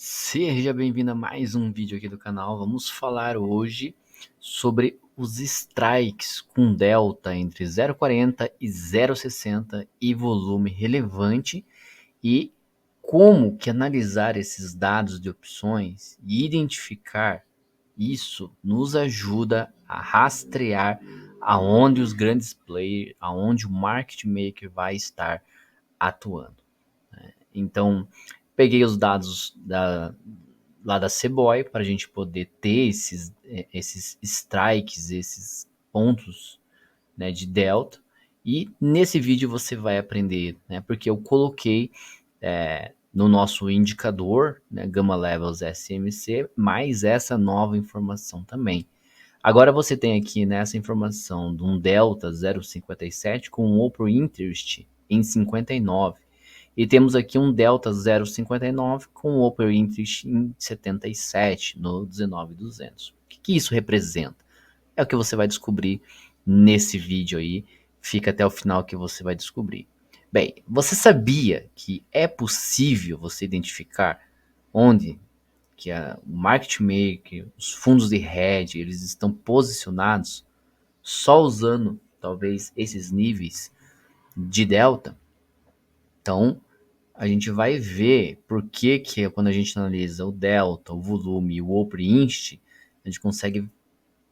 Seja bem-vindo a mais um vídeo aqui do canal. Vamos falar hoje sobre os strikes com delta entre 0,40 e 0,60 e volume relevante e como que analisar esses dados de opções e identificar isso nos ajuda a rastrear aonde os grandes players, aonde o market maker vai estar atuando. Então, peguei os dados lá da Ceboy para a gente poder ter esses strikes, esses pontos, né, de delta. E nesse vídeo você vai aprender, né, porque eu coloquei no nosso indicador, né, Gamma Levels SMC, mais essa nova informação também. Agora você tem aqui nessa informação de um delta 0,57 com um open interest em 59. E temos aqui um delta 0,59 com open interest em 77 no 19.200. O que isso representa? É o que você vai descobrir nesse vídeo aí. Fica até o final que você vai descobrir. Bem, você sabia que é possível você identificar onde que o market maker, os fundos de hedge, eles estão posicionados só usando talvez esses níveis de delta? Então, a gente vai ver por que quando a gente analisa o delta, o volume e o open interest, a gente consegue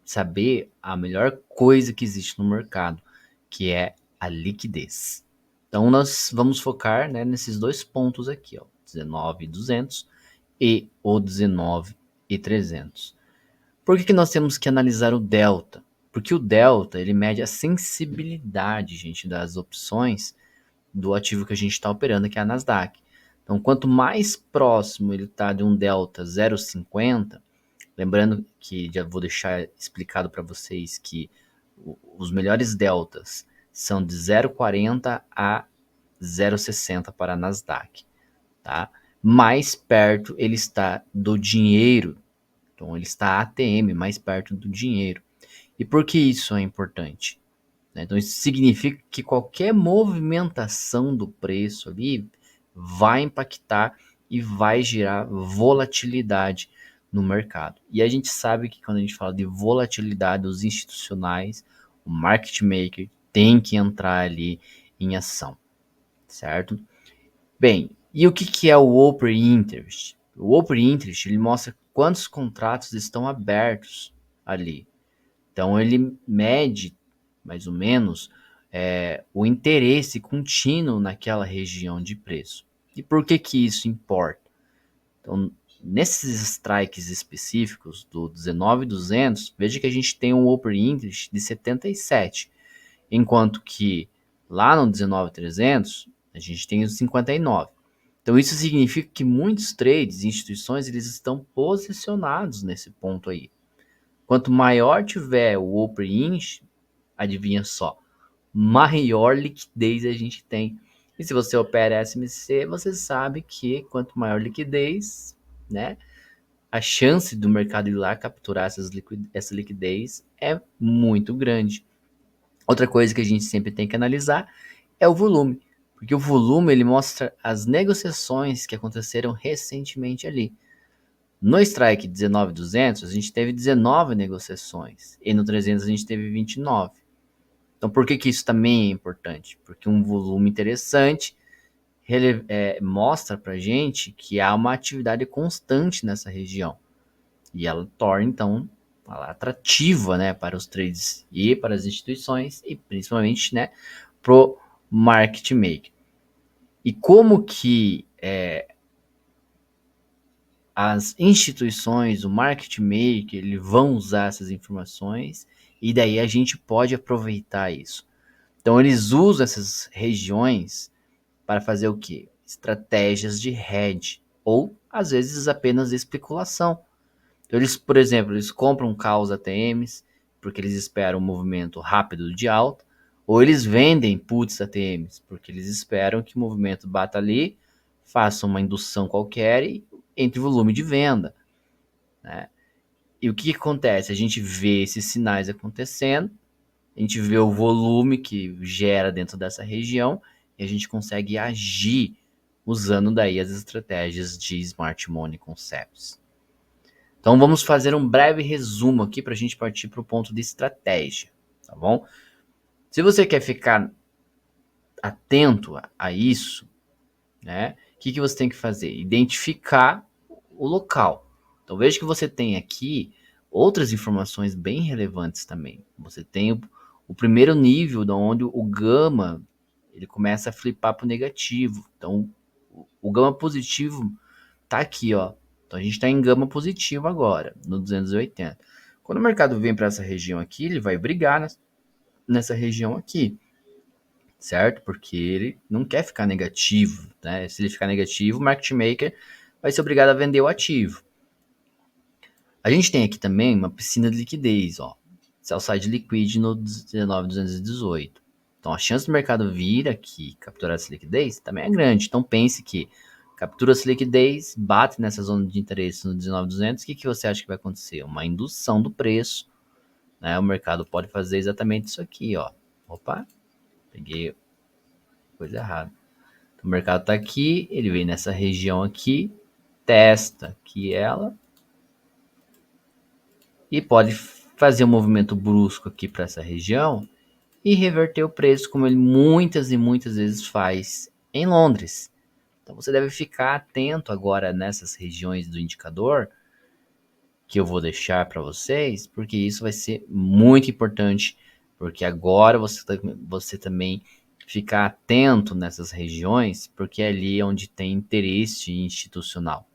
saber a melhor coisa que existe no mercado, que é a liquidez. Então, nós vamos focar, né, nesses dois pontos aqui, ó, 19.200 e o 19.300. Por que nós temos que analisar o delta? Porque o delta ele mede a sensibilidade, gente, das opções do ativo que a gente está operando, que é a Nasdaq. Então, quanto mais próximo ele está de um delta 0,50, lembrando que já vou deixar explicado para vocês que os melhores deltas são de 0,40 a 0,60 para a Nasdaq, tá? Mais perto ele está do dinheiro, então ele está ATM, mais perto do dinheiro. E por que isso é importante? Então isso significa que qualquer movimentação do preço ali vai impactar e vai gerar volatilidade no mercado. E a gente sabe que quando a gente fala de volatilidade, os institucionais, o market maker tem que entrar ali em ação, certo? Bem, e o que é o Open Interest? O Open Interest ele mostra quantos contratos estão abertos ali. Então ele mede mais ou menos o interesse contínuo naquela região de preço. E por que isso importa? Então, nesses strikes específicos do 19.200, veja que a gente tem um Open Interest de 77, enquanto que lá no 19.300 a gente tem os 59. Então isso significa que muitos trades, instituições, eles estão posicionados nesse ponto aí. Quanto maior tiver o Open Interest, adivinha só, maior liquidez a gente tem. E se você opera SMC, você sabe que quanto maior liquidez, né, a chance do mercado ir lá capturar essa liquidez é muito grande. Outra coisa que a gente sempre tem que analisar é o volume, porque o volume ele mostra as negociações que aconteceram recentemente ali. No strike 19.200 a gente teve 19 negociações e no 300 a gente teve 29. Então, por que isso também é importante? Porque um volume interessante mostra para gente que há uma atividade constante nessa região. E ela torna, então, ela atrativa, né, para os trades e para as instituições e principalmente, né, para o market maker. E como que as instituições, o market maker, eles vão usar essas informações e daí a gente pode aproveitar isso. Então eles usam essas regiões para fazer o quê? Estratégias de hedge ou às vezes apenas especulação. Então eles, por exemplo, eles compram calls ATMs porque eles esperam um movimento rápido de alta, ou eles vendem puts ATMs porque eles esperam que o movimento bata ali, faça uma indução qualquer e entre volume de venda, né? E o que acontece? A gente vê esses sinais acontecendo, a gente vê o volume que gera dentro dessa região e a gente consegue agir usando daí as estratégias de Smart Money Concepts. Então vamos fazer um breve resumo aqui para a gente partir para o ponto de estratégia, tá bom? Se você quer ficar atento a isso, né? O que você tem que fazer? Identificar o local. Então veja que você tem aqui outras informações bem relevantes também. Você tem o primeiro nível, da onde o gama ele começa a flipar para o negativo. Então o gama positivo tá aqui, ó. Então a gente está em gama positivo agora, no 280. Quando o mercado vem para essa região aqui, ele vai brigar nessa região aqui, certo? Porque ele não quer ficar negativo, né? Se ele ficar negativo, o market maker vai ser obrigado a vender o ativo. A gente tem aqui também uma piscina de liquidez, ó. Sell side liquid no 19,218. Então a chance do mercado vir aqui capturar essa liquidez também é grande. Então pense que captura essa liquidez, bate nessa zona de interesse no 19,200, o que você acha que vai acontecer? Uma indução do preço, né? O mercado pode fazer exatamente isso aqui, ó. Opa, peguei coisa errada. Então, o mercado está aqui, ele vem nessa região aqui, testa aqui ela e pode fazer um movimento brusco aqui para essa região e reverter o preço, como ele muitas e muitas vezes faz em Londres. Então você deve ficar atento agora nessas regiões do indicador que eu vou deixar para vocês, porque isso vai ser muito importante, porque agora você também ficar atento nessas regiões, porque é ali onde tem interesse institucional.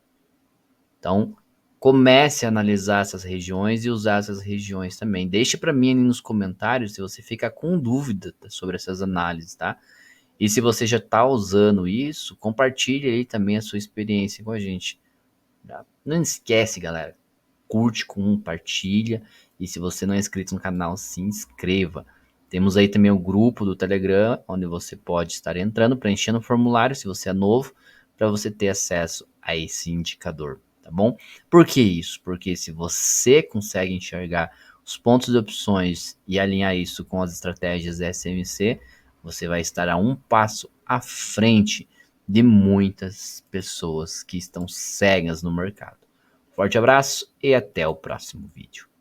Então, comece a analisar essas regiões e usar essas regiões também. Deixe para mim ali nos comentários se você fica com dúvida sobre essas análises, tá? E se você já está usando isso, compartilhe aí também a sua experiência com a gente. Tá? Não esquece, galera. Curte, compartilha. E se você não é inscrito no canal, se inscreva. Temos aí também o grupo do Telegram, onde você pode estar entrando, preenchendo o formulário, se você é novo, para você ter acesso a esse indicador, tá bom? Por que isso? Porque se você consegue enxergar os pontos de opções e alinhar isso com as estratégias SMC, você vai estar a um passo à frente de muitas pessoas que estão cegas no mercado. Forte abraço e até o próximo vídeo.